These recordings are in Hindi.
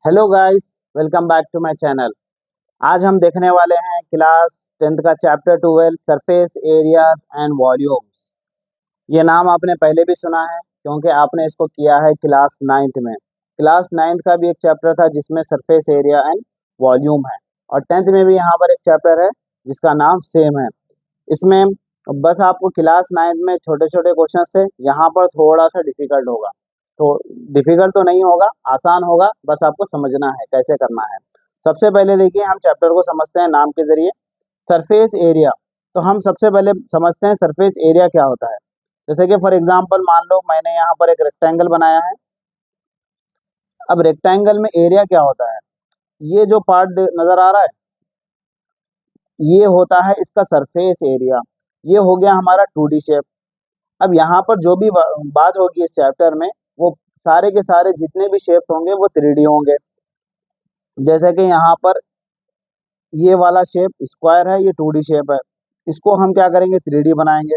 Hello guys, welcome back to my channel. आज हम देखने वाले हैं क्लास 10th का chapter 12 surface areas and volumes. ये नाम आपने पहले भी सुना है क्योंकि आपने इसको किया है क्लास 9th में। क्लास 9th का भी एक चैप्टर था जिसमें सरफेस एरिया एंड वॉल्यूम है, और 10th में भी यहाँ पर एक चैप्टर है जिसका नाम सेम है। इसमें बस आपको क्लास 9th में छोटे छोटे क्वेश्चन थे, यहाँ पर थोड़ा सा डिफिकल्ट होगा। तो डिफिकल्ट तो नहीं होगा, आसान होगा, बस आपको समझना है कैसे करना है। सबसे पहले देखिए, हम चैप्टर को समझते हैं नाम के जरिए, सरफेस एरिया। तो हम सबसे पहले समझते हैं सरफेस एरिया क्या होता है। जैसे कि फॉर एग्जांपल मान लो मैंने यहाँ पर एक रेक्टेंगल बनाया है। अब रेक्टेंगल में एरिया क्या होता है, ये जो पार्ट नजर आ रहा है ये होता है इसका सरफेस एरिया। ये हो गया हमारा 2D शेप। अब यहाँ पर जो भी बात होगी इस चैप्टर में, वो सारे के सारे जितने भी शेप्स होंगे वो 3D होंगे। जैसे कि यहाँ पर ये वाला शेप स्क्वायर है, ये 2D शेप है। इसको हम क्या करेंगे, 3D बनाएंगे।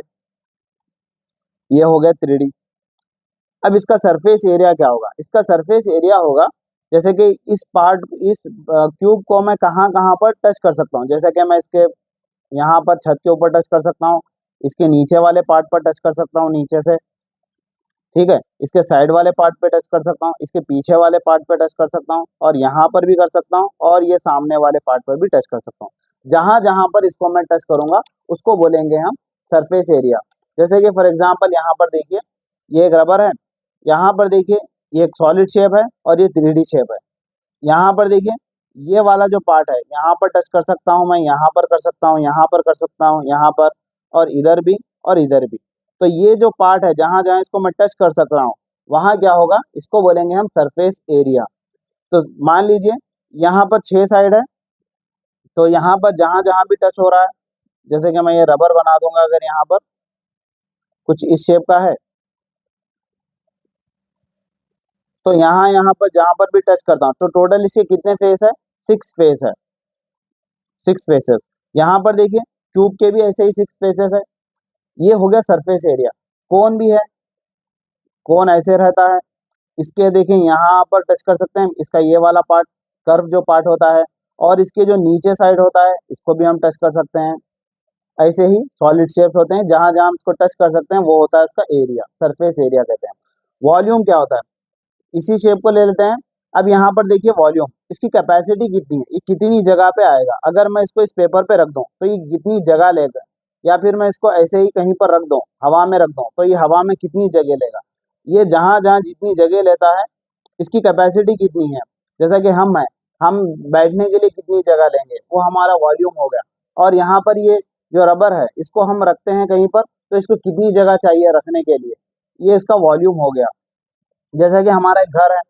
ये हो गया 3D। अब इसका सरफेस एरिया क्या होगा, इसका सरफेस एरिया होगा जैसे कि इस क्यूब को मैं कहाँ कहाँ पर टच कर सकता हूँ। जैसे कि मैं इसके यहाँ पर छत के ऊपर टच कर सकता हूँ, इसके नीचे वाले पार्ट पर टच कर सकता हूँ नीचे से, ठीक है, इसके साइड वाले पार्ट पे टच कर सकता हूँ, इसके पीछे वाले पार्ट पे टच कर सकता हूँ, और यहाँ पर भी कर सकता हूँ, और ये सामने वाले पार्ट पर भी टच कर सकता हूँ। जहां जहां पर इसको मैं टच करूंगा उसको बोलेंगे हम सरफेस एरिया। जैसे कि फॉर एग्जांपल यहाँ पर देखिए, ये एक रबर है, यहाँ पर देखिए ये एक सॉलिड शेप है और ये 3D शेप है। यहाँ पर देखिए ये वाला जो पार्ट है यहाँ पर टच कर सकता हूँ मैं, यहाँ पर कर सकता हूँ, यहाँ पर कर सकता हूँ, यहाँ पर, और इधर भी और इधर भी। तो ये जो पार्ट है जहां जहां इसको मैं टच कर सक रहा हूँ वहां क्या होगा, इसको बोलेंगे हम सरफेस एरिया। तो मान लीजिए यहाँ पर 6 साइड है, तो यहाँ पर जहां जहां भी टच हो रहा है, जैसे कि मैं ये रबर बना दूंगा, अगर यहाँ पर कुछ इस शेप का है तो यहाँ यहाँ पर जहां पर भी टच करता हूँ तो टोटल इसके कितने फेस है, 6 फेस है, 6 फेसेस। यहाँ पर देखिए क्यूब के भी ऐसे ही 6 फेसेस है। ये हो गया सरफेस एरिया। कोन भी है, कोन ऐसे रहता है, इसके देखिए यहाँ पर टच कर सकते हैं, इसका ये वाला पार्ट कर्व जो पार्ट होता है, और इसके जो नीचे साइड होता है इसको भी हम टच कर सकते हैं। ऐसे ही सॉलिड शेप्स होते हैं, जहां जहां हम इसको टच कर सकते हैं वो होता है इसका एरिया, सरफेस एरिया कहते हैं। वॉल्यूम क्या होता है, इसी शेप को ले लेते हैं। अब यहाँ पर देखिए वॉल्यूम, इसकी कैपेसिटी कितनी है, ये कितनी जगह पे आएगा। अगर मैं इसको इस पेपर पे रख दूं तो ये कितनी जगह लेगा, या फिर मैं इसको ऐसे ही कहीं पर रख दूं, हवा में रख दूं, तो ये हवा में कितनी जगह लेगा। ये जहां जहां जितनी जगह लेता है इसकी कैपेसिटी कितनी है। जैसा कि हम बैठने के लिए कितनी जगह लेंगे, वो हमारा वॉल्यूम हो गया। और यहाँ पर ये जो रबर है इसको हम रखते हैं कहीं पर, तो इसको कितनी जगह चाहिए रखने के लिए, ये इसका वॉल्यूम हो गया। जैसा कि हमारा एक घर है,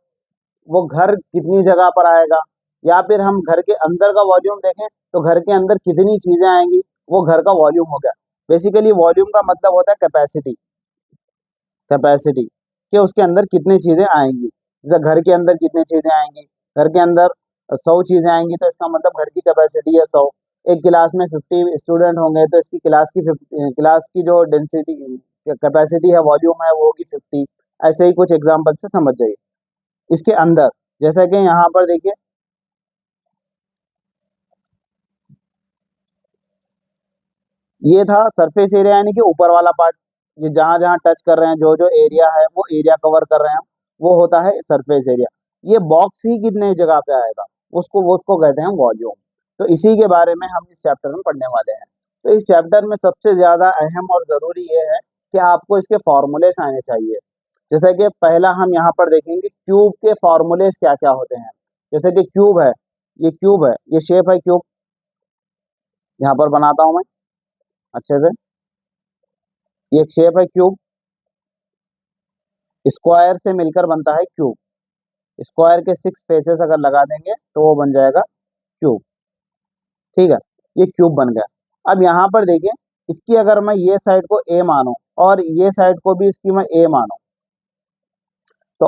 वो घर कितनी जगह पर आएगा, या फिर हम घर के अंदर का वॉल्यूम देखें तो घर के अंदर कितनी चीजें आएंगी, वो घर का वॉल्यूम हो गया। बेसिकली वॉल्यूम का मतलब होता है कैपेसिटी, कैपेसिटी कि उसके अंदर कितनी चीजें आएंगी। जैसे घर के अंदर कितनी चीजें आएंगी, घर के अंदर 100 चीजें आएंगी तो इसका मतलब घर की कैपेसिटी है 100। एक क्लास में 50 स्टूडेंट होंगे तो इसकी क्लास की जो डेंसिटी कैपेसिटी है, वॉल्यूम है, वो होगी 50। ऐसे ही कुछ एग्जाम्पल से समझ जाइए। इसके अंदर जैसा कि यहाँ पर देखिए, ये था सरफेस एरिया यानी कि ऊपर वाला पार्ट। ये जहां जहां टच कर रहे हैं, जो जो एरिया है वो एरिया कवर कर रहे हैं, वो होता है सरफेस एरिया। ये बॉक्स ही कितने जगह पे आएगा, उसको कहते हैं वॉल्यूम। तो इसी के बारे में हम इस चैप्टर में पढ़ने वाले हैं। तो इस चैप्टर में सबसे ज्यादा अहम और जरूरी ये है कि आपको इसके फॉर्मूलेस आने चाहिए। जैसे कि पहला हम यहाँ पर देखेंगे क्यूब के फॉर्मूलेस क्या क्या होते हैं। जैसे कि क्यूब है, ये क्यूब है, ये शेप है क्यूब, यहाँ पर बनाता हूं मैं अच्छे से। ये एक शेप है क्यूब, स्क्वायर से मिलकर बनता है क्यूब। स्क्वायर के 6 फेसेस अगर लगा देंगे तो वो बन जाएगा क्यूब, ठीक है। ये क्यूब बन गया। अब यहाँ पर देखिए, इसकी अगर मैं ये साइड को ए मानूं और ये साइड को भी इसकी मैं ए मानूं, तो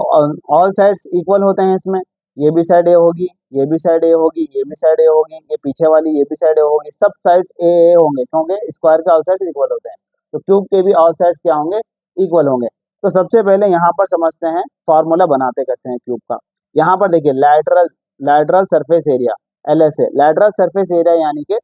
ऑल साइड्स इक्वल होते हैं इसमें। ये भी साइड ए होगी, ये भी साइड ए होगी, ये भी साइड ए होगी, ये पीछे वाली ये भी साइड ए होगी, सब साइड्स ए ए होंगे क्योंकि स्क्वायर के ऑल साइड्स इक्वल होते हैं। तो क्यूब के भी ऑल साइड्स क्या होंगे, इक्वल होंगे। तो सबसे पहले यहाँ पर समझते हैं फॉर्मूला बनाते कैसे हैं क्यूब का। यहाँ पर देखिए lateral surface area LSA, lateral surface area यानी कि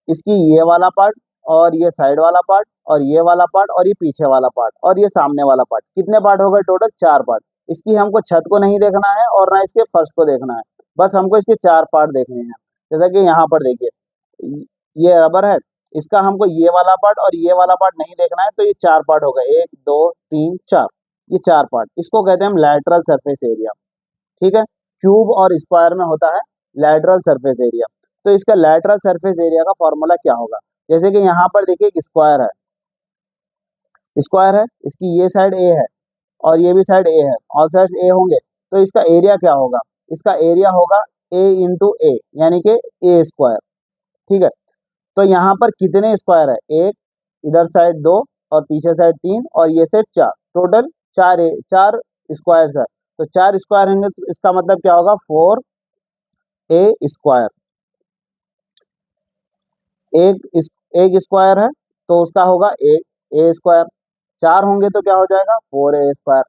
इसकी ये वाला पार्ट और ये साइड वाला पार्ट और ये वाला पार्ट और ये पीछे वाला पार्ट और ये सामने वाला पार्ट, कितने पार्ट हो गए टोटल? 4 पार्ट। इसकी हमको छत को नहीं देखना है और ना इसके फर्श को देखना है, बस हमको इसके 4 पार्ट देखने हैं। जैसा कि यहाँ पर देखिए ये रबर है, इसका हमको ये वाला पार्ट और ये वाला पार्ट नहीं देखना है, तो ये 4 पार्ट हो गए, 1 2 3 4, ये 4 पार्ट, इसको कहते हैं हम लैटरल सरफेस एरिया। ठीक है, क्यूब और स्क्वायर में होता है लैटरल सरफेस एरिया। तो इसका लैटरल सरफेस एरिया का फॉर्मूला क्या होगा? जैसे कि यहाँ पर देखिए एक स्क्वायर है, इसकी ये साइड ए है और ये भी साइड ए है, ऑल साइड्स ए होंगे, तो इसका एरिया क्या होगा? इसका एरिया होगा ए इंटू ए, यानी कि ए स्क्वायर। ठीक है, तो यहाँ पर कितने स्क्वायर है? एक, इधर साइड 2 और पीछे साइड 3 और ये साइड 4, टोटल 4 स्क्वायर्स है। तो 4 स्क्वायर होंगे तो इसका मतलब क्या होगा? 4A square. एक स्क्वायर है तो उसका होगा ए स्क्वायर, 4 होंगे तो क्या हो जाएगा? 4A square.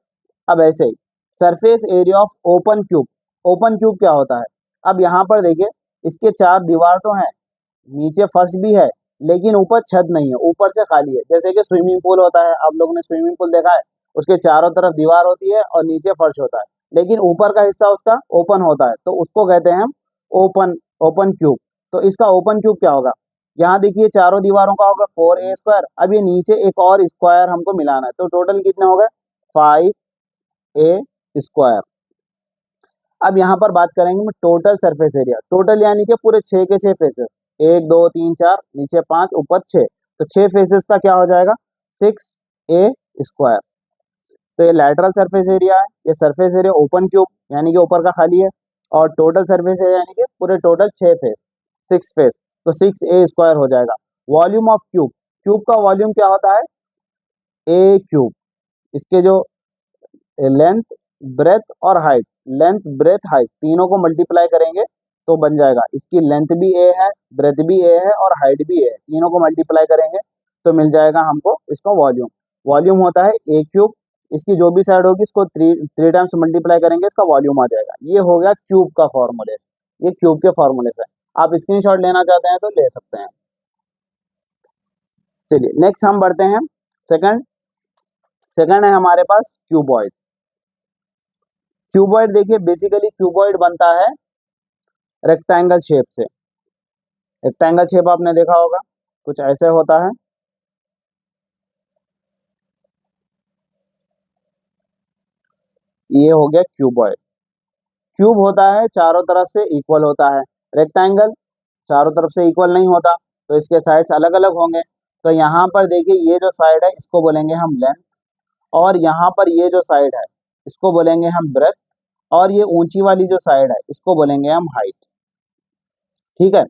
अब ऐसे ही surface area of open cube क्या होता है? अब यहाँ पर देखिए इसके 4 दीवार तो हैं, नीचे फर्श भी है, लेकिन ऊपर छत नहीं है, ऊपर से खाली है। जैसे कि स्विमिंग पूल होता है, आप लोगों ने स्विमिंग पूल देखा है, उसके चारों तरफ दीवार होती है और नीचे फर्श होता है, लेकिन ऊपर का हिस्सा उसका ओपन होता है, तो उसको कहते हैं हम ओपन क्यूब। तो इसका ओपन क्यूब क्या होगा? यहाँ देखिए चारों दीवारों का होगा 4A स्क्वायर। अब ये नीचे एक और स्क्वायर हमको मिलाना है, तो टोटल कितने हो गए? 5A square. अब यहाँ पर बात करेंगे हम टोटल सरफेस एरिया। टोटल यानी कि पूरे 6 के 6 फेसेस, 1 2 3 4, नीचे 5 ऊपर 6, तो 6 फेसेस का क्या हो जाएगा? 6A square. तो ये लैटरल सरफेस एरिया है, ये सरफेस एरिया ओपन क्यूब यानी कि ऊपर का खाली है, और टोटल सरफेस एरिया यानी कि पूरे टोटल 6 फेस, 6 फेस, तो 6A स्क्वायर हो जाएगा। वॉल्यूम ऑफ क्यूब का वॉल्यूम क्या होता है? ए क्यूब। इसके जो लेंथ, ब्रेथ और हाइट, लेंथ ब्रेथ हाइट तीनों को मल्टीप्लाई करेंगे तो बन जाएगा, इसकी लेंथ भी ए है, ब्रेथ भी ए है और हाइट भी ए है, तीनों को मल्टीप्लाई करेंगे तो मिल जाएगा हमको इसका वॉल्यूम। वॉल्यूम होता है ए क्यूब, इसकी जो भी साइड होगी इसको थ्री टाइम्स मल्टीप्लाई करेंगे, इसका वॉल्यूम आ जाएगा। ये हो गया क्यूब का फॉर्मूले, ये क्यूब के फॉर्मूले से। आप स्क्रीनशॉट लेना चाहते हैं तो ले सकते हैं। चलिए नेक्स्ट हम बढ़ते हैं। सेकंड है हमारे पास क्यूबॉइड। क्यूबॉइड देखिए बेसिकली क्यूबॉइड बनता है रेक्टेंगल शेप से। रेक्टेंगल शेप आपने देखा होगा, कुछ ऐसे होता है। ये हो गया क्यूबॉइड। क्यूब होता है चारों तरफ से इक्वल होता है, रेक्टेंगल चारों तरफ से इक्वल नहीं होता, तो इसके साइड्स अलग अलग होंगे। तो यहाँ पर देखिए ये जो साइड है इसको बोलेंगे हम लेंथ, और यहाँ पर ये जो साइड है इसको बोलेंगे हम ब्रेथ, और ये ऊंची वाली जो साइड है इसको बोलेंगे हम हाइट। ठीक है,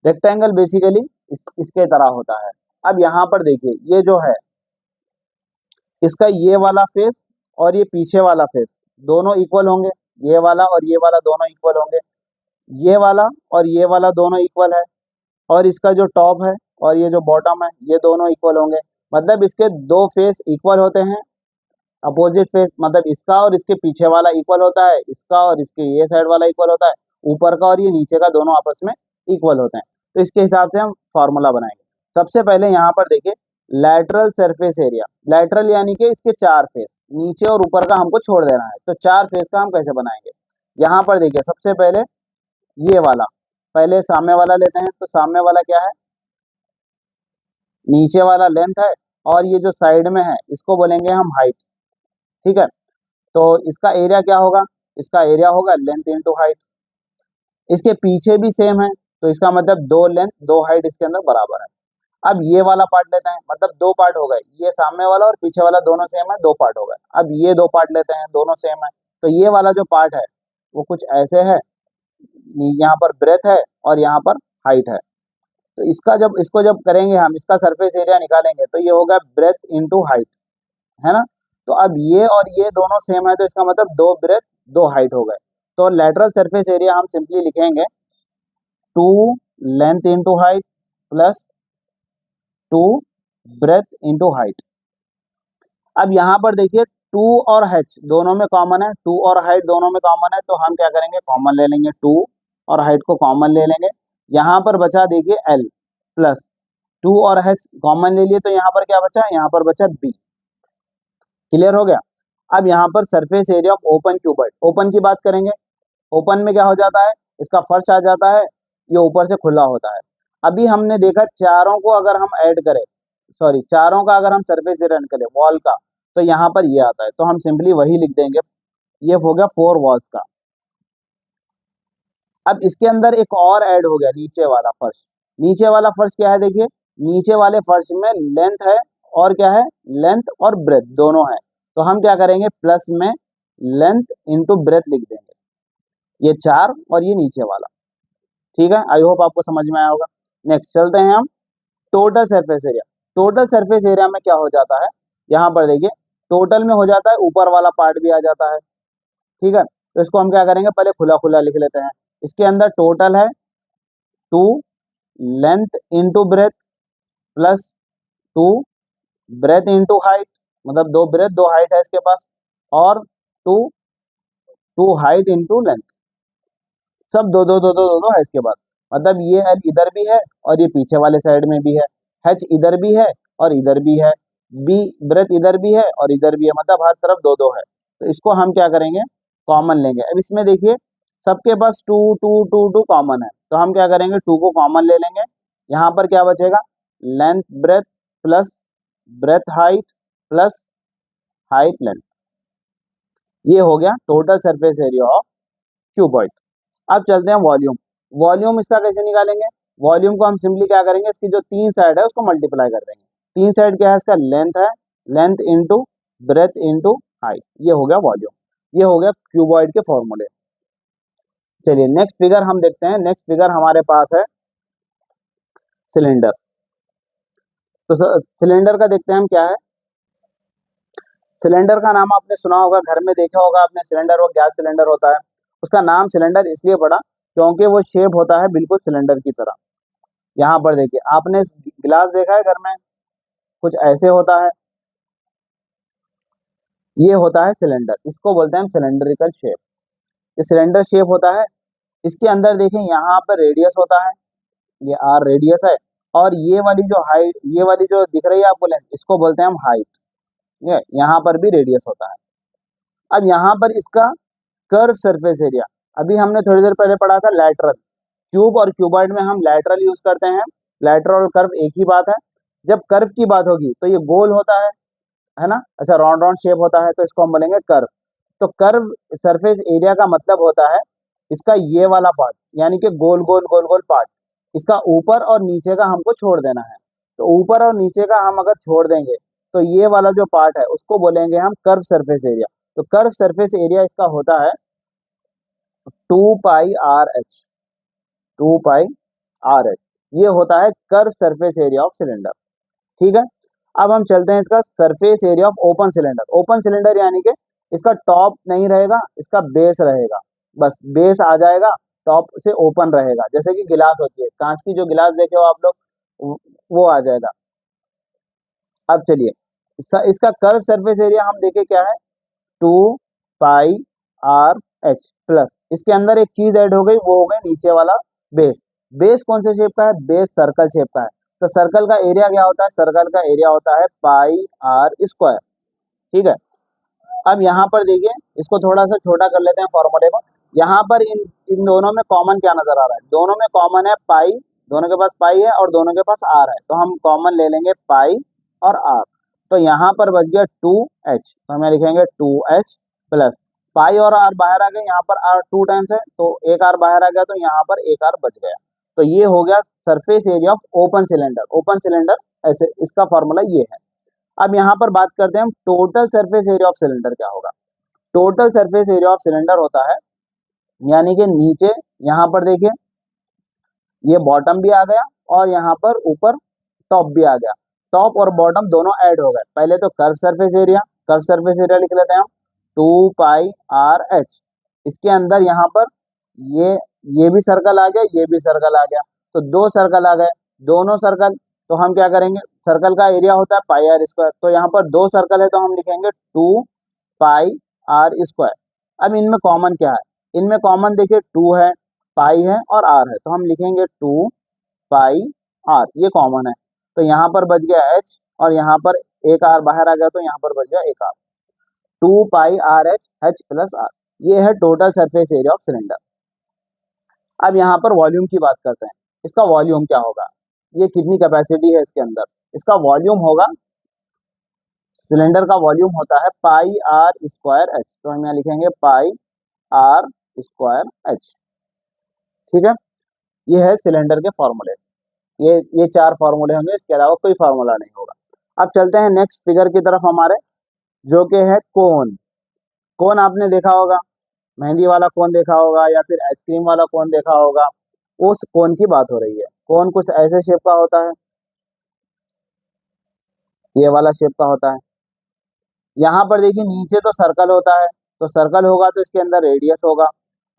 रेक्टेंगल बेसिकली इसके तरह होता है। अब यहाँ पर देखिए ये जो है इसका ये वाला फेस और ये पीछे वाला फेस दोनों इक्वल होंगे, ये वाला और ये वाला दोनों इक्वल होंगे, ये वाला और ये वाला दोनों इक्वल है, और इसका जो टॉप है और ये जो बॉटम है ये दोनों इक्वल होंगे। मतलब इसके दो फेस इक्वल होते हैं, अपोजिट फेस, मतलब इसका और इसके पीछे वाला इक्वल होता है, इसका और इसके ये साइड वाला इक्वल होता है, ऊपर का और ये नीचे का दोनों आपस में इक्वल होते हैं। तो इसके हिसाब से हम फॉर्मूला बनाएंगे। सबसे पहले यहाँ पर देखिए लैटरल सरफेस एरिया, लैटरल यानी कि इसके 4 फेस, नीचे और ऊपर का हमको छोड़ देना है, तो 4 फेस का हम कैसे बनाएंगे? यहाँ पर देखिए सबसे पहले ये वाला, पहले सामने वाला लेते हैं, तो सामने वाला क्या है? नीचे वाला लेंथ है, और ये जो साइड में है इसको बोलेंगे हम हाइट। ठीक है, तो इसका एरिया क्या होगा? इसका एरिया होगा लेंथ इंटू हाइट। इसके पीछे भी सेम है, तो इसका मतलब 2 लेंथ 2 हाइट इसके अंदर बराबर है। अब ये वाला पार्ट लेते हैं, मतलब 2 पार्ट हो गए, ये सामने वाला और पीछे वाला दोनों सेम है, 2 पार्ट हो गए। अब ये 2 पार्ट लेते हैं, दोनों सेम है, तो ये वाला जो पार्ट है वो कुछ ऐसे है, यहाँ पर ब्रेथ है और यहाँ पर हाइट है। तो इसको जब करेंगे हम, इसका सरफेस एरिया निकालेंगे, तो ये होगा ब्रेथ इंटू हाइट, है ना। तो अब ये और ये दोनों सेम है, तो इसका मतलब 2 ब्रेथ 2 हाइट हो गए। तो लेटरल सरफेस एरिया हम सिंपली लिखेंगे 2 length into height plus 2 breath into height. अब यहाँ पर देखिए टू और h दोनों में कॉमन है, टू और हाइट दोनों में कॉमन है, तो हम क्या करेंगे कॉमन ले लेंगे, टू और हाइट को कॉमन ले लेंगे। यहाँ पर बचा देखिए l प्लस टू और h कॉमन ले लिए, तो यहाँ पर क्या बचा, यहाँ पर बचा b। क्लियर हो गया। अब यहाँ पर surface area of open cuboid, open की बात करेंगे। ओपन में क्या हो जाता है, इसका फर्श आ जाता है, ये ऊपर से खुला होता है। अभी हमने देखा चारों को अगर हम ऐड करें, सॉरी चारों का अगर हम सरफेस एरिया करें वॉल का, तो यहाँ पर ये आता है, तो हम सिंपली वही लिख देंगे, ये हो गया 4 वॉल्स का। अब इसके अंदर एक और ऐड हो गया, नीचे वाला फर्श। नीचे वाला फर्श क्या है, देखिए नीचे वाले फर्श में लेंथ है और क्या है, लेंथ और ब्रेथ दोनों है, तो हम क्या करेंगे प्लस में लेंथ इंटू ब्रेथ लिख देंगे, ये 4 और ये नीचे वाला। ठीक है, आई होप आपको समझ में आया होगा। नेक्स्ट चलते हैं हम total surface area. Total surface area में क्या हो जाता है, यहाँ पर देखिए टोटल में हो जाता है ऊपर वाला पार्ट भी आ जाता है। ठीक है, तो इसको हम क्या करेंगे, पहले खुला खुला लिख लेते हैं। इसके अंदर टोटल है 2 length into breadth plus 2 breath into height, मतलब 2 ब्रेथ 2 हाइट है इसके पास, और 2 हाइट इंटू लेंथ, सब दो दो दो दो दो दो है इसके बाद। मतलब ये एल इधर भी है और ये पीछे वाले साइड में भी है, एच इधर भी है और इधर भी है, बी ब्रेथ इधर भी है और इधर भी है, मतलब हर तरफ दो दो है। तो इसको हम क्या करेंगे कॉमन लेंगे। अब इसमें देखिए सबके पास two two two two common है, तो हम क्या करेंगे 2 को कॉमन ले लेंगे। यहाँ पर क्या बचेगा, length breadth plus breadth height plus height length, ये हो गया total surface area of cuboid. अब चलते हैं वॉल्यूम। वॉल्यूम इसका कैसे निकालेंगे, वॉल्यूम को हम सिंपली क्या करेंगे, इसकी जो 3 साइड है उसको मल्टीप्लाई कर देंगे। 3 साइड क्या है, इसका लेंथ है, length into breadth into height, ये हो गया वॉल्यूम, ये हो गया क्यूबॉइड के फॉर्मूले। चलिए नेक्स्ट फिगर हम देखते हैं। नेक्स्ट फिगर हमारे पास है सिलेंडर। तो सिलेंडर का देखते हैं हम क्या है। सिलेंडर का नाम आपने सुना होगा, घर में देखा होगा आपने, सिलेंडर वो गैस सिलेंडर होता है। उसका नाम सिलेंडर इसलिए पड़ा क्योंकि वो शेप होता है बिल्कुल सिलेंडर की तरह। यहाँ पर देखिए आपने गिलास देखा है घर में, कुछ ऐसे होता है, ये होता है सिलेंडर, इसको बोलते हैं हम सिलेंड्रिकल शेप। ये सिलेंडर शेप होता है। इसके अंदर देखें यहाँ पर रेडियस होता है, ये आर रेडियस है, और ये वाली जो हाइट, ये वाली जो दिख रही है आपको लेंथ, इसको बोलते हैं हम हाइट। ये यहाँ पर भी रेडियस होता है। अब यहाँ पर इसका कर्व सरफेस एरिया, अभी हमने थोड़ी देर पहले पढ़ा था लैटरल। क्यूब और क्यूबॉइड में हम लैटरल यूज करते हैं, लैटरल और कर्व एक ही बात है। जब कर्व की बात होगी तो ये गोल होता है ना, अच्छा राउंड राउंड शेप होता है, तो इसको हम बोलेंगे कर्व। तो कर्व सरफेस एरिया का मतलब होता है इसका ये वाला पार्ट, यानी कि गोल गोल गोल गोल पार्ट, इसका ऊपर और नीचे का हमको छोड़ देना है। तो ऊपर और नीचे का हम अगर छोड़ देंगे तो ये वाला जो पार्ट है उसको बोलेंगे हम कर्व सरफेस एरिया। तो कर्व सरफेस एरिया इसका होता है 2πRh, 2πRh, ये होता है curve surface area of cylinder. ठीक है, अब हम चलते हैं इसका surface area of open cylinder. Open cylinder यानी कि इसका टॉप नहीं रहेगा, इसका बेस रहेगा, बस बेस आ जाएगा, टॉप से ओपन रहेगा, जैसे कि गिलास होती है, कांच की जो गिलास देखे हो आप लोग, वो आ जाएगा। अब चलिए इसका कर्व सरफेस एरिया हम देखें क्या है, 2πRh प्लस इसके अंदर एक चीज ऐड हो गई, वो हो गई नीचे वाला बेस। बेस कौन से शेप का है, बेस सर्कल शेप का है। तो सर्कल का एरिया क्या होता है, सर्कल का एरिया होता है πr²। ठीक है, अब यहाँ पर देखिए इसको थोड़ा सा छोटा कर लेते हैं फॉर्मूले को। यहाँ पर इन इन दोनों में कॉमन क्या नजर आ रहा है, दोनों में कॉमन है पाई, दोनों के पास पाई है और दोनों के पास आर है, तो हम कॉमन ले लेंगे पाई और आर। तो यहाँ पर बच गया 2h, तो हमें लिखेंगे 2h प्लस पाई और आर बाहर आ गए, यहाँ पर आर 2 टाइम्स है तो एक आर बाहर आ गया, तो यहाँ पर एक आर बच गया। तो ये हो गया surface area of open cylinder. Open cylinder ऐसे इसका फॉर्मूला ये है। अब यहाँ पर बात करते हैं हम total surface area of cylinder क्या होगा। Total surface area of cylinder होता है, यानी कि नीचे यहाँ पर देखिए ये बॉटम भी आ गया और यहाँ पर ऊपर टॉप भी आ गया, टॉप और बॉटम दोनों ऐड हो गए। पहले तो curve surface area, curve surface area लिख लेते हैं हम 2πRh। इसके अंदर यहाँ पर ये भी सर्कल आ गया, ये भी सर्कल आ गया, तो 2 सर्कल आ गए, दोनों सर्कल। तो हम क्या करेंगे, सर्कल का एरिया होता है πr², तो यहाँ पर 2 सर्कल है तो हम लिखेंगे 2 पाई आर स्क्वायर। अब इनमें कॉमन क्या है, इनमें कॉमन देखिए 2 है, पाई है और आर है, तो हम लिखेंगे 2 पाई आर, ये कॉमन है। तो यहाँ पर बच गया एच और यहाँ पर एक आर बाहर आ गया, तो यहाँ पर बच गया एक R. 2 pi R H, H plus R, ये है total surface area of cylinder. अब यहाँ पर वॉल्यूम की बात करते हैं, इसका वॉल्यूम क्या होगा, ये कितनी कैपेसिटी है इसके अंदर। इसका वॉल्यूम होगा, सिलेंडर का वॉल्यूम होता है पाई आर स्क्वायर एच, तो हम यहाँ लिखेंगे पाई आर स्क्वायर एच। ठीक है, ये है सिलेंडर के फॉर्मूले। ये 4 फॉर्मूले होंगे, इसके अलावा कोई फार्मूला नहीं होगा। अब चलते हैं नेक्स्ट फिगर की तरफ हमारे, जो कि है कोन। कोन आपने देखा होगा, मेहंदी वाला कोन देखा होगा या फिर आइसक्रीम वाला कोन देखा होगा, उस कोन की बात हो रही है। कोन कुछ ऐसे शेप का होता है, ये वाला शेप का होता है। यहाँ पर देखिए नीचे तो सर्कल होता है, तो सर्कल होगा तो इसके अंदर रेडियस होगा,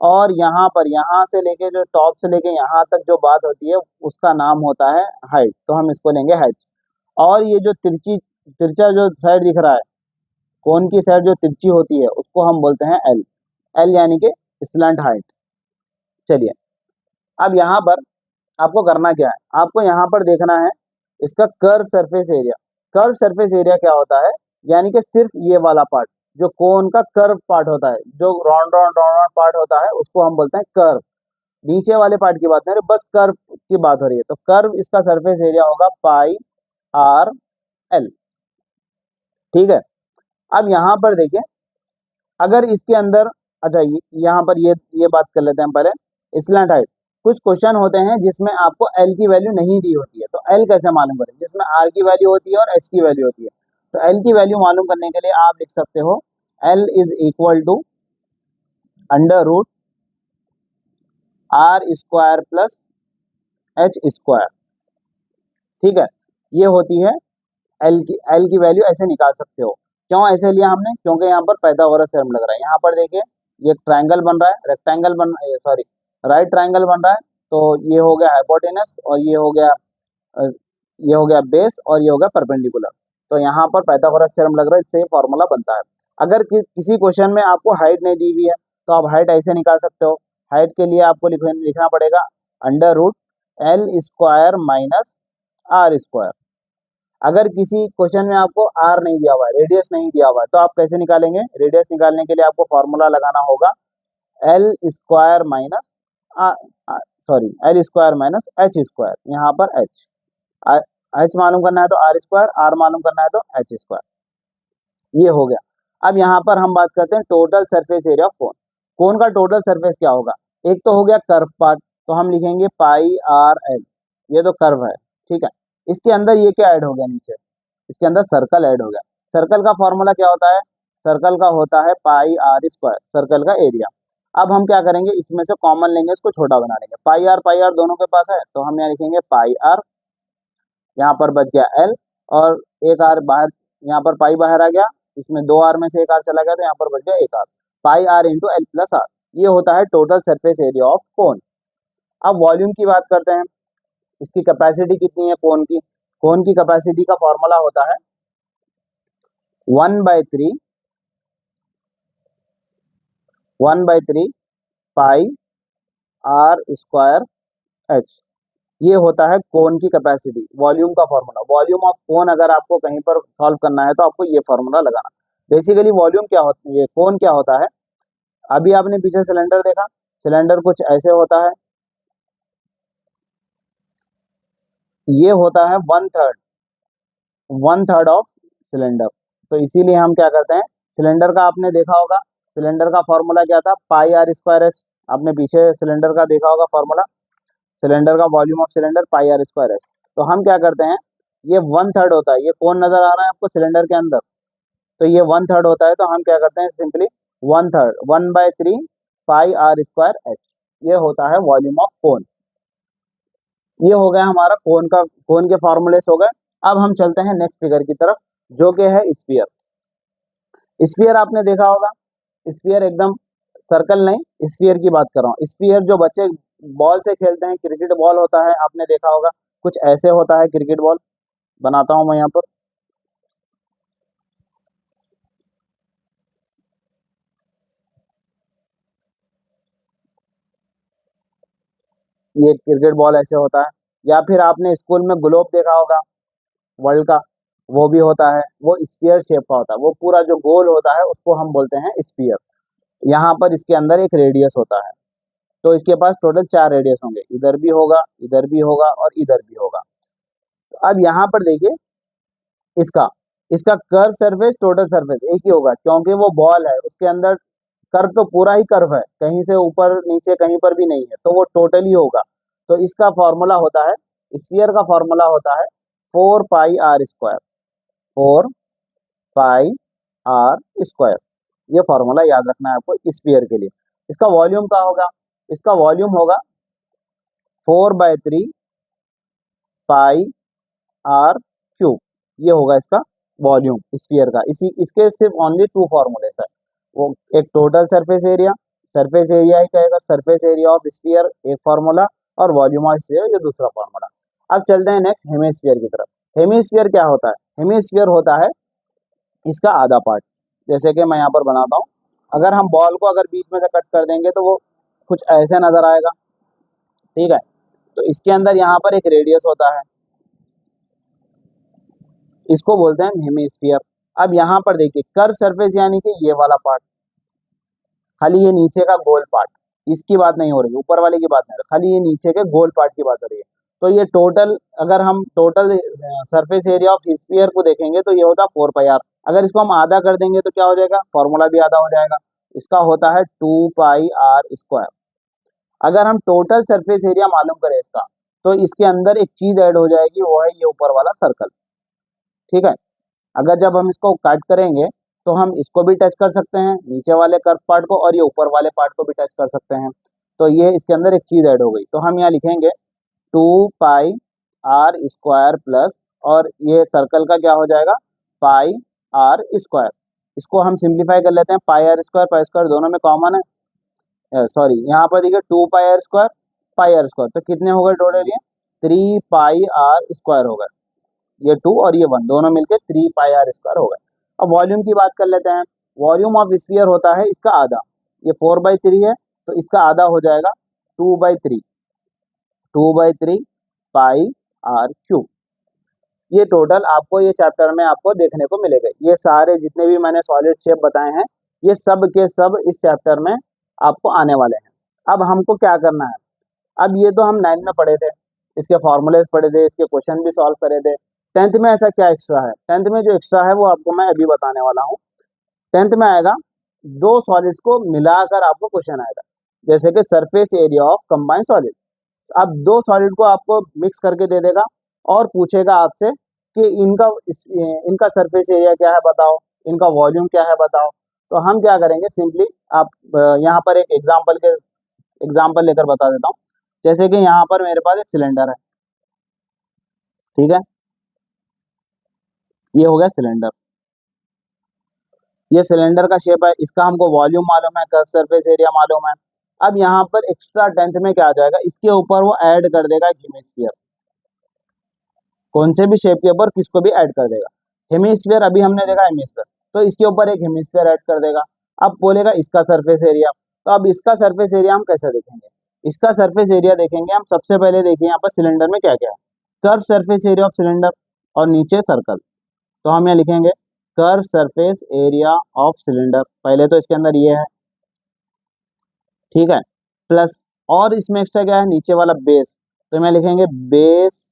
और यहाँ पर यहाँ से लेके जो टॉप से लेके यहाँ तक जो बात होती है उसका नाम होता है हाइट, तो हम इसको लेंगे हाइट। और ये जो तिरछा जो साइड दिख रहा है, कोन की साइड जो तिरछी होती है उसको हम बोलते हैं एल। एल यानी कि स्लैंट हाइट। चलिए, अब यहाँ पर आपको करना क्या है, आपको यहाँ पर देखना है इसका curve surface area. Curve surface area क्या होता है, यानी कि सिर्फ ये वाला पार्ट जो कोन का कर्व पार्ट होता है, जो round round round round part होता है उसको हम बोलते हैं कर्व। नीचे वाले पार्ट की बात नहीं हो रही, बस कर्व की बात हो रही है। तो कर्व इसका सरफेस एरिया होगा पाई आर एल। ठीक है, अब यहाँ पर देखिए, अगर इसके अंदर, अच्छा यहाँ पर ये बात कर लेते हैं पहले स्लैंट हाइट। कुछ क्वेश्चन होते हैं जिसमें आपको एल की वैल्यू नहीं दी होती है, तो एल कैसे मालूम करें, जिसमें आर की वैल्यू होती है और एच की वैल्यू होती है। तो एल की वैल्यू मालूम करने के लिए आप लिख सकते हो L is equal to under root R square plus H square. ठीक है, ये होती है एल की वैल्यू, ऐसे निकाल सकते हो। क्यों ऐसे लिया हमने, क्योंकि यहाँ पर पाइथागोरस थ्योरम लग रहा है। यहाँ पर देखिए ये ट्रायंगल बन रहा है, रेक्टेंगल बन, सॉरी राइट ट्रायंगल बन रहा है, तो ये हो गया हाइपोटेनस और अ, ये हो गया बेस और ये हो गया परपेंडिकुलर। तो यहाँ पर पाइथागोरस थ्योरम लग रहा है, इससे फॉर्मूला बनता है। अगर किसी क्वेश्चन में आपको हाइट नहीं दी हुई है तो आप हाइट ऐसे निकाल सकते हो। हाइट के लिए आपको लिखना पड़ेगा under root L square minus R square. अगर किसी क्वेश्चन में आपको आर नहीं दिया हुआ है, रेडियस नहीं दिया हुआ है, तो आप कैसे निकालेंगे, रेडियस निकालने के लिए आपको फॉर्मूला लगाना होगा L square minus sorry L square minus H square. यहाँ पर एच मालूम करना है तो आर स्क्वायर, आर मालूम करना है तो एच स्क्वायर। ये हो गया। अब यहाँ पर हम बात करते हैं total surface area of cone. Cone का टोटल सरफेस क्या होगा, एक तो हो गया कर्व पार्ट, तो हम लिखेंगे पाई आर एल, ये तो कर्व है। ठीक है, इसके अंदर ये क्या ऐड हो गया नीचे, इसके अंदर सर्कल ऐड हो गया। सर्कल का फॉर्मूला क्या होता है, सर्कल का होता है पाई आर स्क्वायर, सर्कल का एरिया। अब हम क्या करेंगे, इसमें से कॉमन लेंगे, इसको छोटा बना लेंगे। पाई आर दोनों के पास है, तो हम यहाँ लिखेंगे पाई आर, यहाँ पर बच गया एल और एक आर बाहर, यहाँ पर पाई बाहर आ गया, इसमें 2 आर में से एक आर चला गया, तो यहाँ पर बच गया एक R. Pi R into L plus R, ये होता है total surface area of cone. अब वॉल्यूम की बात करते हैं, इसकी कैपेसिटी कितनी है कोन की। कोन की कैपेसिटी का फॉर्मूला होता है 1/3 पाई आर स्क्वायर एच, ये होता है कोन की कैपेसिटी। वॉल्यूम का फॉर्मूला, वॉल्यूम ऑफ कोन अगर आपको कहीं पर सॉल्व करना है तो आपको ये फॉर्मूला लगाना। बेसिकली वॉल्यूम क्या होता है, ये कोन क्या होता है, अभी आपने पीछे सिलेंडर देखा, सिलेंडर कुछ ऐसे होता है, ये होता है 1/3 ऑफ सिलेंडर। तो इसीलिए हम क्या करते हैं, सिलेंडर का आपने देखा होगा, सिलेंडर का फॉर्मूला क्या था, पाई आर स्क्वायर एच। आपने पीछे सिलेंडर का देखा होगा फॉर्मूला, सिलेंडर का volume of cylinder pi are square H. तो हम क्या करते हैं, ये 1/3 होता है, ये कौन नजर आ रहा है आपको सिलेंडर के अंदर, तो ये 1/3 होता है, तो हम क्या करते हैं simply 1/3 1/3 pi are square H, ये होता है वॉल्यूम ऑफ कोन। ये हो गया हमारा कोन का, कोन के फॉर्मूलेस हो गए। अब हम चलते हैं नेक्स्ट फिगर की तरफ, जो कि है स्फीयर। स्फीयर आपने देखा होगा, स्फीयर एकदम सर्कल नहीं, स्फीयर की बात कर रहा हूँ। स्फीयर जो बच्चे बॉल से खेलते हैं, क्रिकेट बॉल होता है, आपने देखा होगा कुछ ऐसे होता है क्रिकेट बॉल। बनाता हूं मैं यहाँ पर, ये क्रिकेट बॉल ऐसे होता है। या फिर आपने स्कूल में ग्लोब देखा होगा वर्ल्ड का, वो भी होता है, वो स्फीयर शेप का होता है, वो पूरा जो गोल होता है उसको हम बोलते हैं स्फीयर। यहाँ पर इसके अंदर एक रेडियस होता है, तो इसके पास टोटल 4 रेडियस होंगे, इधर भी होगा, इधर भी होगा और इधर भी होगा। तो अब यहाँ पर देखिए इसका इसका कर्व सरफेस टोटल सरफेस एक ही होगा, क्योंकि वो बॉल है, उसके अंदर कर्व तो पूरा ही कर्व है, कहीं से ऊपर नीचे कहीं पर भी नहीं है, तो वो टोटल ही होगा। तो इसका फॉर्मूला होता है, स्फीयर का फॉर्मूला होता है 4 पाई r स्क्वायर, 4 पाई r स्क्वायर। ये फॉर्मूला याद रखना है आपको स्फीयर के लिए। इसका वॉल्यूम क्या होगा? इसका वॉल्यूम होगा 4/3 पाई r क्यूब। ये होगा इसका वॉल्यूम स्फीयर का। इसी इसके सिर्फ ओनली 2 फॉर्मूलेस है, वो एक टोटल सरफेस एरिया ही कहेगा, सरफेस एरिया ऑफ स्फीयर एक फार्मूला, और वॉल्यूम ऑफ स्फीयर ये दूसरा फार्मूला। अब चलते हैं नेक्स्ट हेमिस्फीयर की तरफ। हेमिस्फीयर क्या होता है? हेमिस्फीयर होता है इसका आधा पार्ट। जैसे कि मैं यहाँ पर बनाता हूँ, अगर हम बॉल को अगर बीच में से कट कर देंगे तो वो कुछ ऐसे नजर आएगा, ठीक है। तो इसके अंदर यहाँ पर एक रेडियस होता है, इसको बोलते हैं हेमिस्फीयर। अब यहाँ पर देखिए कर्व सरफेस यानी कि ये वाला पार्ट, खाली ये नीचे का गोल पार्ट, इसकी बात नहीं हो रही, ऊपर वाले की बात नहीं हो रही, खाली ये नीचे के गोल पार्ट की बात हो रही है। तो ये टोटल, अगर हम total surface area of sphere को देखेंगे तो ये होता है 4 पाई r। अगर इसको हम आधा कर देंगे तो क्या हो जाएगा? फॉर्मूला भी आधा हो जाएगा, इसका होता है 2 पाई r स्क्वायर। अगर हम टोटल सरफेस एरिया मालूम करें इसका, तो इसके अंदर एक चीज ऐड हो जाएगी, वो है ये ऊपर वाला सर्कल, ठीक है। अगर जब हम इसको कट करेंगे तो हम इसको भी टच कर सकते हैं, नीचे वाले कर्व पार्ट को, और ये ऊपर वाले पार्ट को भी टच कर सकते हैं। तो ये इसके अंदर एक चीज ऐड हो गई, तो हम यहाँ लिखेंगे 2 पाई r स्क्वायर प्लस, और ये सर्कल का क्या हो जाएगा? पाई r स्क्वायर। इसको हम सिंप्लीफाई कर लेते हैं, पाई स्क्वायर दोनों में कॉमन है, सॉरी यहाँ पर देखिए 2 पाई r square pi r square, तो कितने हो गए टोटल? ये 3 पाई r स्क्वायर हो गए, ये 2 और ये 1 दोनों मिलके 3 पाई r स्क्वायर हो गए। अब वॉल्यूम की बात कर लेते हैं। वॉल्यूम ऑफ स्फीयर होता है इसका आधा, ये 4/3 है, तो इसका आधा हो जाएगा 2/3, 2/3 पाई r क्यूब। ये टोटल आपको ये चैप्टर में आपको देखने को मिलेगा। ये सारे जितने भी मैंने सॉलिड शेप बताए हैं, ये सब के सब इस चैप्टर में आपको आने वाले हैं। अब हमको क्या करना है? अब ये तो हम 9 में पढ़े थे, इसके फॉर्मूलेज पढ़े थे, इसके क्वेश्चन भी सॉल्व करे थे। 10th में ऐसा क्या एक्स्ट्रा है? 10th में जो एक्स्ट्रा है वो आपको मैं अभी बताने वाला हूँ। 10th में आएगा, 2 सॉलिड्स को मिलाकर आपको क्वेश्चन आएगा, जैसे कि surface area of combined solid. अब 2 सॉलिड को आपको मिक्स करके दे देगा और पूछेगा आपसे कि इनका सरफेस एरिया क्या है बताओ, इनका वॉल्यूम क्या है बताओ। तो हम क्या करेंगे, सिंपली आप यहाँ पर एक एग्जाम्पल लेकर बता देता हूँ। जैसे कि यहाँ पर मेरे पास एक सिलेंडर है, ठीक है, ये हो गया सिलेंडर, ये सिलेंडर का शेप है, इसका हमको वॉल्यूम मालूम है, कर्व सरफेस एरिया मालूम है। अब यहाँ पर एक्स्ट्रा 10th में क्या आ जाएगा, इसके ऊपर वो ऐड कर देगा हेमिस्फीयर, कौन से भी शेप के ऊपर किसको भी ऐड कर देगा। हेमिस्फीयर अभी हमने देखा हेमिस्फीयर, तो इसके ऊपर एक हेमिस्फीयर ऐड कर देगा। अब बोलेगा इसका सरफेस एरिया, तो अब इसका सरफेस एरिया हम कैसे देखेंगे? इसका सरफेस एरिया देखेंगे हम, सबसे पहले देखिए यहाँ पर सिलेंडर में क्या क्या है, curve surface area of cylinder और नीचे सर्कल। तो हम यहाँ लिखेंगे curve surface area of cylinder, पहले तो इसके अंदर ये है, ठीक है, प्लस, और इसमें एक्स्ट्रा क्या है, नीचे वाला बेस, तो मैं लिखेंगे बेस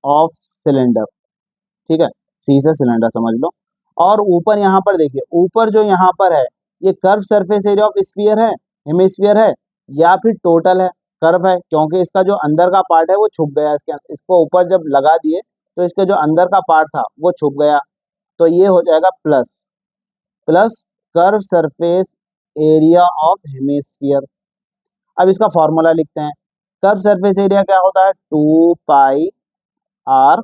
ऑफ सिलेंडर, ठीक है, सी से सिलेंडर समझ लो। और ऊपर यहाँ पर देखिए, ऊपर जो यहाँ पर है ये curve surface area of sphere है, हेमिस्फीयर है, या फिर टोटल है, कर्व है, क्योंकि इसका जो अंदर का पार्ट है वो छुप गया इसके अंदर, इसको ऊपर जब लगा दिए तो इसका जो अंदर का पार्ट था वो छुप गया, तो ये हो जाएगा plus, plus curve surface area of hemisphere. अब इसका फॉर्मूला लिखते हैं, कर्व सरफेस एरिया क्या होता है? 2 पाई r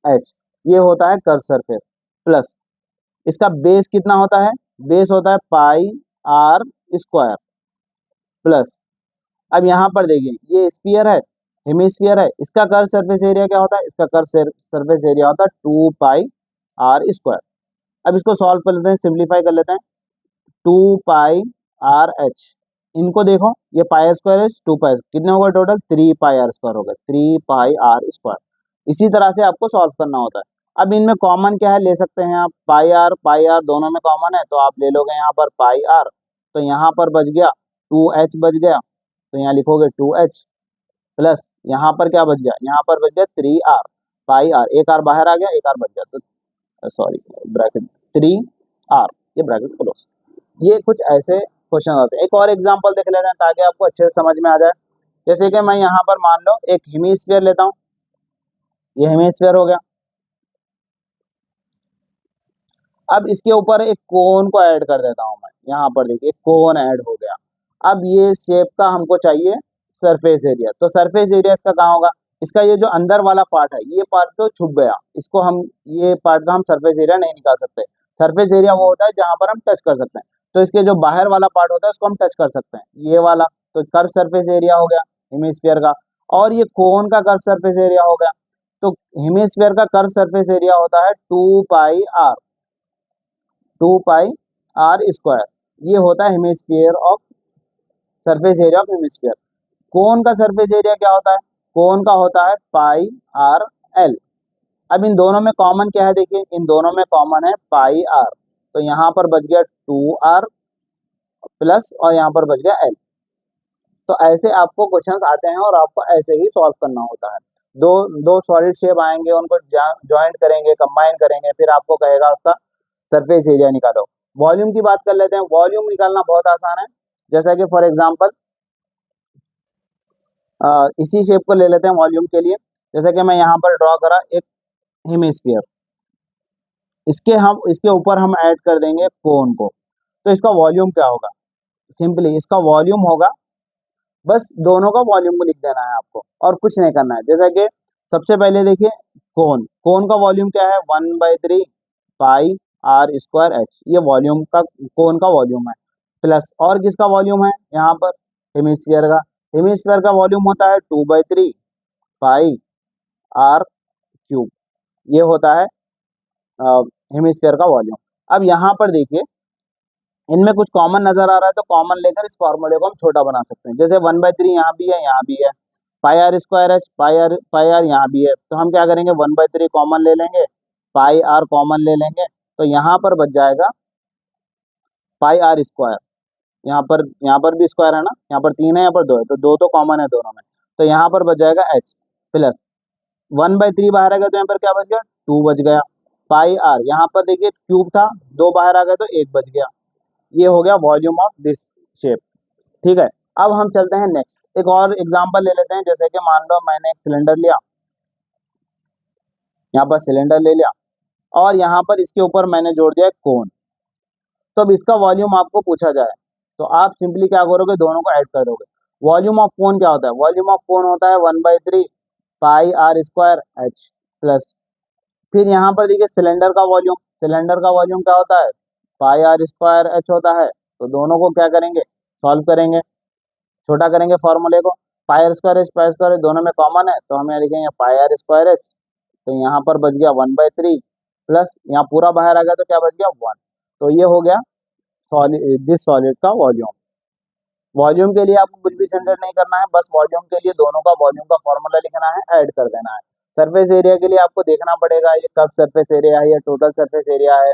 h, ये होता है कर्व सरफेस, प्लस इसका बेस कितना होता है? बेस होता है पाई r स्क्वायर, प्लस, अब यहाँ पर देखिए ये स्फीयर है, हेमिस्फीयर है, इसका कर्व सरफेस एरिया क्या होता है? इसका कर्व सरफेस एरिया होता है 2 पाई r स्क्वायर। अब इसको सॉल्व कर लेते हैं, सिंप्लीफाई कर लेते हैं, 2 पाई r h, इनको देखो, ये पाई आर स्क्वायर है 2 पाई, कितने होगा टोटल 3 पाई आर स्क्वायर होगा, 3 पाई आर स्क्वायर। इसी तरह से आपको सॉल्व करना होता है। अब इनमें कॉमन क्या है ले सकते हैं आप, पाई आर दोनों में कॉमन है, तो आप ले लोगे यहाँ पर पाई आर, तो यहाँ पर बच गया 2h बच गया, तो यहाँ लिखोगे 2h प्लस यहाँ पर क्या बच गया, यहाँ पर बच गया 3r पाई आर, एक आर बाहर आ गया, एक आर बच गया, तो सॉरी ब्रैकेट 3r, ये ब्रैकेट क्लोज। ये कुछ ऐसे क्वेश्चन होते हैं। एक और एग्जांपल देख लेते हैं ताकि आपको अच्छे से समझ में आ जाए। जैसे कि मैं यहाँ पर मान लो एक हेमिस्फीयर लेता हूँ, ये हेमिस्फीयर हो गया। अब इसके ऊपर एक कोन को ऐड कर देता हूँ मैं, यहाँ पर देखिए कोन ऐड हो गया। अब ये शेप का हमको चाहिए सरफेस एरिया, तो सरफेस एरिया इसका कहाँ होगा, इसका ये जो अंदर वाला पार्ट है ये पार्ट तो छुप गया, इसको हम ये पार्ट का हम सरफेस एरिया नहीं निकाल सकते। सरफेस एरिया वो होता है जहाँ पर हम टच कर सकते हैं, तो इसके जो बाहर वाला पार्ट होता है उसको हम टच कर सकते हैं, ये वाला, तो कर्व सरफेस एरिया हो गया हेमिस्फीयर का। और ये कोन का कर्व सरफेस एरिया हो गया, तो हेमिस्फीयर का कर्व सरफेस एरिया होता है 2 pi r, 2 pi are square, ये होता है hemisphere of surface area of hemisphere. Cone का सरफेस एरिया क्या होता है, कोन का होता है पाई आर एल। अब इन दोनों में कॉमन क्या है, देखिए इन दोनों में कॉमन है पाई आर, तो यहाँ पर बच गया 2r प्लस और यहाँ पर बच गया एल। तो ऐसे आपको क्वेश्चंस आते हैं और आपको ऐसे ही सॉल्व करना होता है। दो दो सॉलिड शेप आएंगे, उनको ज्वाइंट करेंगे, कंबाइन करेंगे, फिर आपको कहेगा उसका सरफेस एरिया निकालो। वॉल्यूम की बात कर लेते हैं। वॉल्यूम निकालना बहुत आसान है। जैसा कि फॉर एग्जांपल इसी शेप को ले लेते हैं वॉल्यूम के लिए। जैसा कि मैं यहाँ पर ड्रॉ करा एक हेमिस्फीयर, इसके ऊपर हम ऐड कर देंगे कोन को, तो इसका वॉल्यूम क्या होगा, सिंपली इसका वॉल्यूम होगा, बस दोनों का वॉल्यूम को लिख देना है आपको और कुछ नहीं करना है। जैसा कि सबसे पहले देखिए कोन, कोन का वॉल्यूम क्या है 1/3 पाई आर स्क्वायर एच, ये वॉल्यूम का कोन का वॉल्यूम है। प्लस और किसका वॉल्यूम है यहाँ पर, हेमिस्फीयर का। हेमिस्फीयर का वॉल्यूम होता है 2/3 पाई आर क्यूब, ये होता है हेमिस्फीयर का वॉल्यूम। अब यहाँ पर देखिए इनमें कुछ कॉमन नजर आ रहा है, तो कॉमन लेकर इस फॉर्मूले को हम छोटा बना सकते हैं। जैसे 1/3 यहाँ भी है, यहाँ भी है, pi are square h, pi r यहाँ भी है, तो हम क्या करेंगे 1/3 कॉमन ले लेंगे, पाई आर कॉमन ले लेंगे, तो यहाँ पर बच जाएगा पाई आर स्क्वायर। यहाँ पर भी स्क्वायर है ना, यहाँ पर 3 है, यहाँ पर 2 है, तो 2 तो कॉमन है दोनों में, तो यहाँ पर बच जाएगा एच प्लस 1/3 बाहर आ गया, तो यहाँ पर क्या बच गया 2 बच गया। पाई आर यहाँ पर देखिए क्यूब था, 2 बाहर आ गया तो 1 बच गया। ये हो गया वॉल्यूम ऑफ दिस शेप। ठीक है, अब हम चलते हैं नेक्स्ट, एक और एग्जांपल ले लेते हैं। जैसे कि मान लो मैंने एक सिलेंडर लिया, यहाँ पर सिलेंडर ले लिया और यहाँ पर इसके ऊपर मैंने जोड़ दिया कोन, तो अब इसका वॉल्यूम आपको पूछा जाए तो आप सिंपली क्या करोगे, दोनों को ऐड कर दोगे। वॉल्यूम ऑफ कोन क्या होता है, वॉल्यूम ऑफ कोन होता है 1/3 pi are square H plus, फिर यहाँ पर देखिए सिलेंडर का वॉल्यूम, सिलेंडर का वॉल्यूम क्या होता है पाई आर स्क्वायर एच होता है, तो दोनों को क्या करेंगे सॉल्व करेंगे, छोटा करेंगे फॉर्मूले को। Pi are square h pi square दोनों में कॉमन है, तो हम यहाँ लिखेंगे पाई आर स्क्वायर एच, तो यहाँ पर बच गया 1/3 प्लस यहाँ पूरा बाहर आ गया तो क्या बच गया 1, तो ये हो गया सॉलिड, दिस सॉलिड का वॉल्यूम। वॉल्यूम के लिए आपको कुछ भी झंझट नहीं करना है, बस वॉल्यूम के लिए दोनों का वॉल्यूम का फॉर्मूला लिखना है, ऐड कर देना है। सरफेस एरिया के लिए आपको देखना पड़ेगा ये कर्व सरफेस एरिया है या टोटल सरफेस एरिया है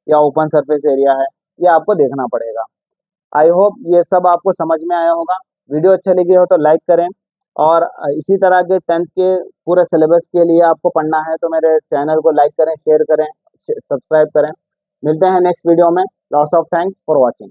या ओपन सरफेस एरिया है, ये आपको देखना पड़ेगा। आई होप ये सब आपको समझ में आया होगा। वीडियो अच्छा लगी हो तो लाइक करें, और इसी तरह के 10th के पूरे सिलेबस के लिए आपको पढ़ना है तो मेरे चैनल को लाइक करें, शेयर करें, सब्सक्राइब करें। मिलते हैं नेक्स्ट वीडियो में। Lots of thanks for watching.